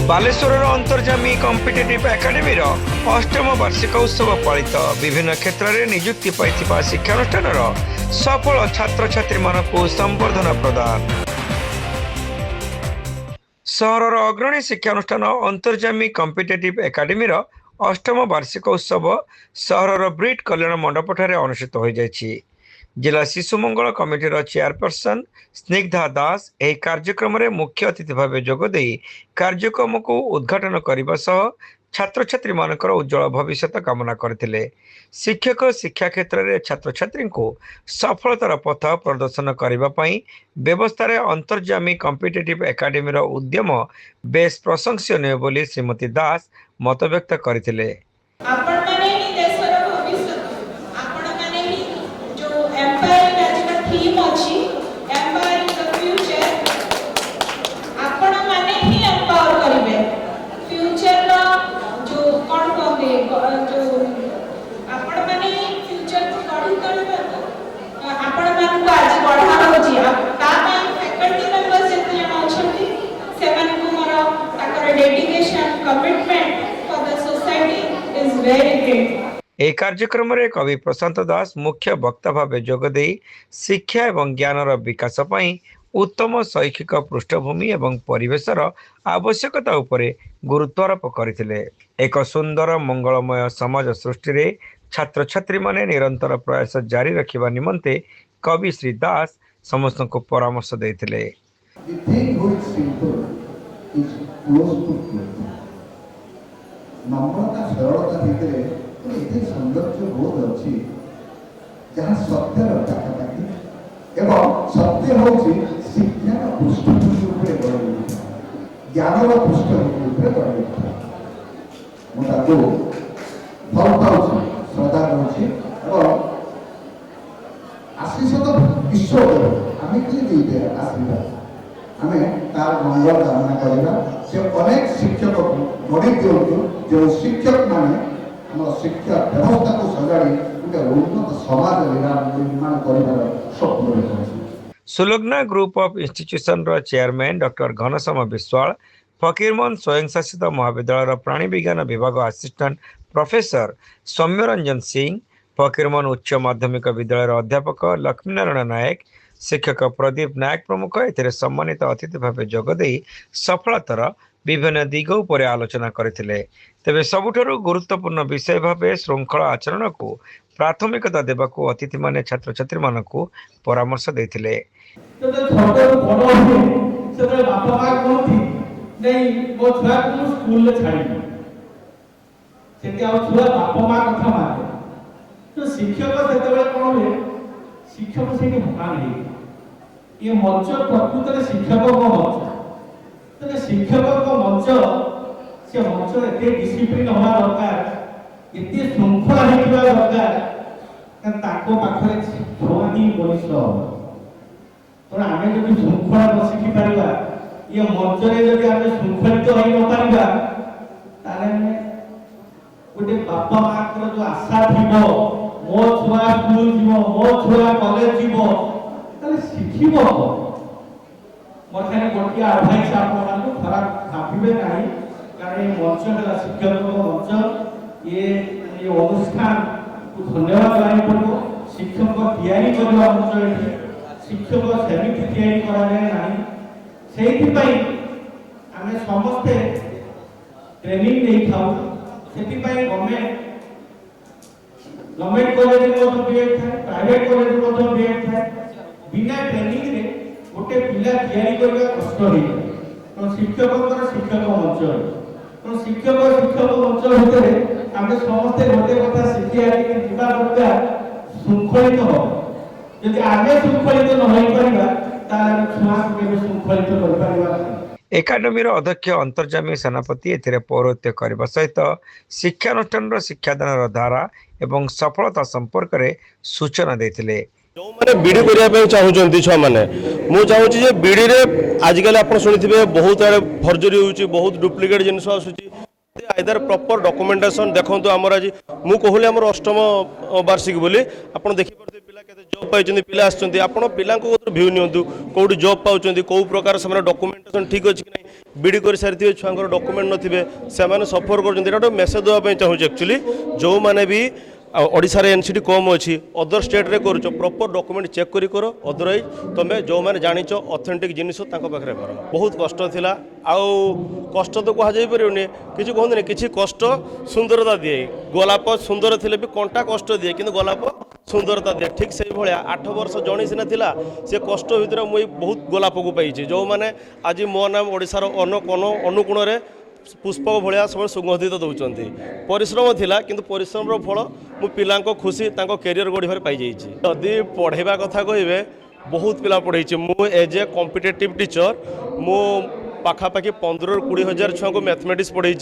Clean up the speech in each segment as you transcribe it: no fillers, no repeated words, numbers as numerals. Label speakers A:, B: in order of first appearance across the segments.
A: Baleshwar अंतर्जामी competitive academy अष्टम वार्षिक उत्सव पालित विभिन्न क्षेत्र में नियुक्ति पाई शिक्षानुष्ठान सफल छात्र छात्री मानक संबर्धना प्रदान। सहर अग्रणी शिक्षानुष्ठान अंतर्जामी कॉम्पिटिटिव एकेडमी अष्टम वार्षिक उत्सव सहर ब्रिट कल्याण मंडप अनुष्ठित हो जाएगी। जिला शिशु मंगल कमिटीर चेयरपर्सन स्निग्धा दास यह कार्यक्रम में मुख्य अतिथि भाव जोगदे कार्यक्रम को उद्घाटन करने सह छात्र छात्री मानकर उज्जवल भविष्य कामना करथिले। शिक्षक शिक्षा क्षेत्र में छात्र छात्री को सफलतार पथ प्रदर्शन करने व्यवस्था अंतर्जामी कॉम्पिटिटिव एकेडमी उद्यम बेस प्रशंसनीय बोली श्रीमती दास मत व्यक्त करथिले। एक कार्यक्रम में कवि प्रशांत दास मुख्य वक्ता भाव जोगदे शिक्षा एवं ज्ञानर विकास पई उत्तम शैक्षिक पृष्ठभूमि एवं परिवेशर आवश्यकता उपरे गुरुत्वारोप करथिले। एक सुंदर मंगलमय समाज सृष्टि रे छात्र छात्री माने निरंतर प्रयास जारी रखिबा निमंते कवि श्री दास समस्त को परामर्श देथिले।
B: नम्रता सरलता भितर एते सौंदर्य बोध अच्छी जहाँ सत्यर पाखापाखि एवं सत्य हूँ शिक्षार पृष्ठभूमि गढ़ ज्ञान पृष्ठभूमि गढ़ मुझे भल पाऊँ श्रद्धा करुँच आशीष तो विश्व आम किए दे आशीर्वाद आम तार मंगल कामना करवा से अनेक शिक्षक गढ़ी दिंतु जो शिक्षक माने शिक्षा व्यवस्था को सजाड़ी गोटे उन्नत समाज निर्माण कर स्वप्न।
A: Sulagna group of institution chairman doctor Ghanshyam Biswal Fakirmohan स्वयं शासित महाविद्यालय प्राणी विज्ञान विभाग असिस्टेंट प्रोफेसर सौम्यरंजन सिंह फकीरमोहन उच्च माध्यमिक विद्यालय अध्यापक लक्ष्मीनारायण नायक शिक्षक प्रदीप नायक प्रमुख ए सम्मानित अतिथि भाव जोगदे सफलतार विभिन्न दिग उपर आलोचना करथिले। तेबे सबुठारु गुरुत्वपूर्ण विषय भाव श्रृंखला आचरण को प्राथमिकता देबाकू अतिथि माने छात्र छात्री मानकू परामर्श देथिले।
C: शिक्षक से ये मंच प्रकृत शिक्षक मंच तेज शिक्षक मंच से मंच एत डिसिप्लिन होना दरकार एत श्रृंखला होगा दरकार पाखे छुआनी मनीष तेना आम जो श्रृंखला न शिखी पार ये मंच जब आम श्रृंखलित हो न पार गोटे बापा माँ जो आशा थी मो छुआ स्कूल जीव मो छुआ कॉलेज जीव शिखब मोर खाली गोटे एडभाइस आप खराब भावे ना कारण ये मंच है शिक्षक मंच ये अनुष्ठान को धन्यवाद देना पड़ो। शिक्षक तैयारी करवा मंच शिक्षक सेमिति तैयारी करा आम समस्ते ट्रेनिंग नहीं था गवर्नमेंट कॉलेज में बीएड था प्राइवेट कॉलेज में बीएड था बिना ट्रेनिंग रे गोटे पिला तैयारी करबा कष्ट होई तो शिक्षक मंच तो शिक्षक मंच भितर आम समस्ते गोटे कथा शिखी आगे जीवा दरकार श्रृंखलित हो यदि आगे श्रृंखलित न होई परिबा तार छुआ के श्रृंखलित कर परिबा।
A: एकाडेमी अध्यक्ष अंतर्जामी सेनापति ए पौरोहित्य करने सहित शिक्षानुष्ठान शिक्षादान धारा एवं सफलता संपर्क में सूचना देते।
D: जो मैंने बीडी करने चाहूँगी छुआ मैंने मुझे चाहूँगी बीडी में आजिकल आप शुणी बहुत आड़े फर्जरी हो बहुत डुप्लिकेट जिन आइदर प्रॉपर डॉक्यूमेंटेशन देखो आमर आज मुझे कहली आम अष्टम वार्षिक बोली आप देखिए पिला जॉब पाई पिला आसुँच आप पिला भ्यू नियंतु कौटी जॉब पाँच कौ प्रकार से डॉक्यूमेंटेशन ठीक अच्छी कि नहीं बीडी कर सारी छुआ डॉक्यूमेंट नथिबे से सफर कर मेसेज देवाई चाहूँगी एक्चुअली जो मैंने भी ओडिशा रे एनसीटी कम अच्छी अदर स्टेट रे करूच प्रॉपर डॉक्यूमेंट चेक करी करो अदरवाइज तुम्हें जो मैंने जानिच ऑथेंटिक जिनिस पाखे कर बहुत कष्ट थिला आउ कष्ट तो कह पारे किसी कहते किसी कष्ट सुंदरता दिए गोलाप सुंदर थिले भी कंटा कष्ट दिए कि गोलाप सुंदरता दिए ठीक से भाया 8 वर्ष जणी सीना थिला से कष्ट भितर मुई बहुत गोलाप को पाई जो मैंने आज मो नाम ओडिशार अनुकोण रे पुष्पक भाया सब सुगंधित दौरान परिश्रम थिला किंतु परिश्रम फल मो पिला खुशी कैरियर गढ़ पाई जदि पढ़ेवा कथा कहे बहुत पिला पढ़े मु एज ए कॉम्पिटिटिव टीचर मु पाखापाखि 15-20 हजार छुआ को मैथमेटिक्स पढ़े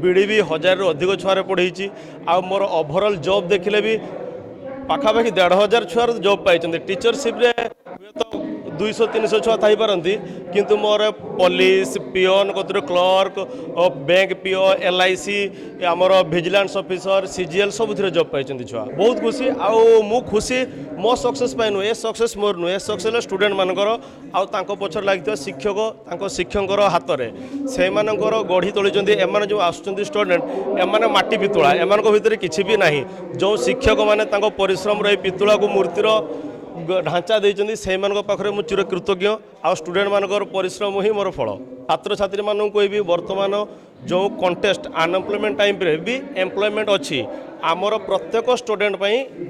D: बीड़ी भी 1000 रु अधिक छुआ पढ़े आ मोर ओवरऑल जॉब देखिले भी पाखापाखि 1500 छुआ जॉब पाई टीचरशिप रे तो 200-300 छुआ थी पारती किंतु मोर पुलिस पिओन कतरे क्लर्क बैंक पीओ LIC आमर विजिलेंस ऑफिसर CGL सब जॉब पाई छुआ बहुत खुशी आउ खुशी मो सक्सेस पाई नुहे सक्सेस मोर नुहे सक्सेस स्टूडेंट मानकर आउ पछर लगी शिक्षक शिक्षक हाथ में से गढ़ी तोली एम जो आसुँच स्टूडेंट एम माटी पितुला एम भितर किसी भी ना जो शिक्षक मैंने परिश्रम रही पितुला को मूर्तिर ढांचा देते से पाखे मुझे चिर कृतज्ञ आ स्टूडेंट मानकर परिश्रम ही मोर फल छात्र छात्री मानक कहबी वर्तमान जो कंटेस्ट अनएम्प्लॉयमेंट टाइम रे भी एम्प्लॉयमेंट अच्छी आमर प्रत्येक स्टूडेंट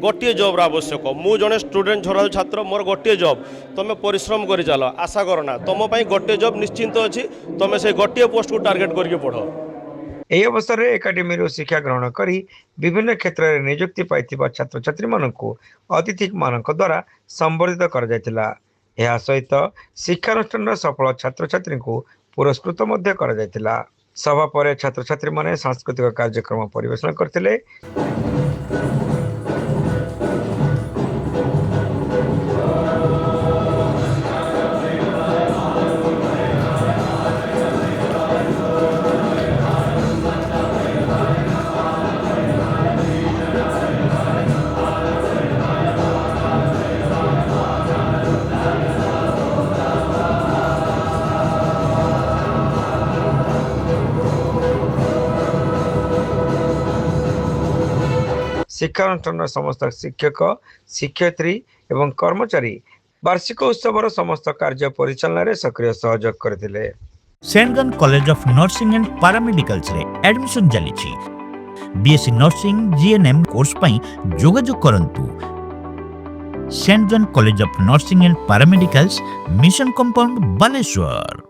D: गोटे जॉब आवश्यक मु जड़े स्टूडेंट झर छात्र मोर गोटे जॉब तुम परिश्रम कर चल आशा करना तुम गोटे जॉब निश्चिंत अच्छी तुम से गोटे पोस्ट को टार्गेट करके पढ़।
A: ଏହି ଅବସରରେ ଏକାଡେମୀରୁ ଶିକ୍ଷା ଗ୍ରହଣ କରି ବିଭିନ୍ନ କ୍ଷେତ୍ରରେ ନିଯୁକ୍ତି ପାଇଥିବା ଛାତ୍ରଛାତ୍ରୀମାନଙ୍କୁ ଅତିଥିମାନଙ୍କ ଦ୍ୱାରା ସମ୍ବର୍ଦ୍ଧିତ କରାଯାଇଥିଲା। ଏହା ସହିତ ଶିକ୍ଷାନୁଷ୍ଠାନର ସଫଳ ଛାତ୍ରଛାତ୍ରୀଙ୍କୁ ପୁରସ୍କୃତ ମଧ୍ୟ କରାଯାଇଥିଲା। ସଭା ପରେ ଛାତ୍ରଛାତ୍ରୀମାନେ ସାଂସ୍କୃତିକ କାର୍ଯ୍ୟକ୍ରମ ପରିବେଷଣ କରିଥିଲେ। ଶିକ୍ଷାନୁଷ୍ଠାନର ସମସ୍ତ ଶିକ୍ଷକ ଶିକ୍ଷୟିତ୍ରୀ ଏବଂ କର୍ମଚାରୀ ବାର୍ଷିକ ଉତ୍ସବର ସମସ୍ତ କାର୍ଯ୍ୟ ପରିଚାଳନାରେ ସକ୍ରିୟ ସହଯୋଗ କରିଥିଲେ।
E: Saint college of nursing and paramedicals रे एडमिशन चली BSc नर्सिंग GNM कोर्स पई जोगाजोग करंतु। Saint college of nursing and paramedicals mission compound Baleshwar.